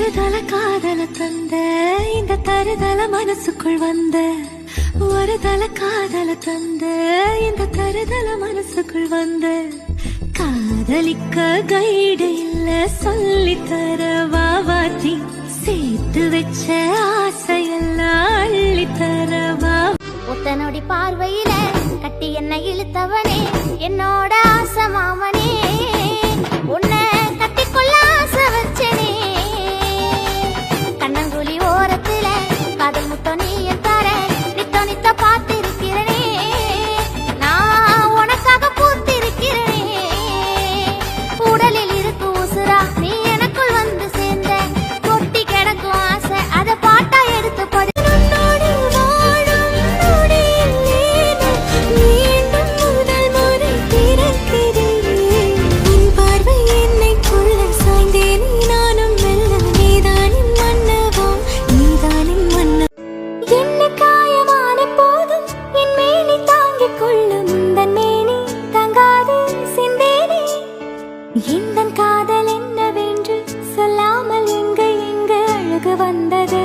தருதல காதல தந்த இந்த தருதல மனசுக்குள் வந்த ஒரு தல காதல தந்த இந்த தருதல மனசுக்குள் வந்த காதலிக்க கைடு இல்ல சொல்லி தர வாவாத்தி சேர்த்து வச்ச ஆசையெல்லாம் அள்ளி தரவா ஒத்தனோடி பார்வையில கட்டி என்ன இழுத்தவனே என்னோட ஆசை மாமனே உன்னை கட்டிக்கொள்ள ஆசை வச்சனே கண்ணங்குழி ஓரத்துல காதல் முத்தம் நீ தர நித்த நித்த பார்த்திருக்கிறனே நான் உனக்காக பூத்திருக்கிறனே உடலில் இருக்கு உசுரா நீ எனக்குள் வந்து சேர்ந்த கொட்டி கிடக்கும் ஆசை அதை பாட்டா எடுத்து படி இந்த காதல் என்னவென்று சொல்லாமல் எங்க அழகு வந்தது.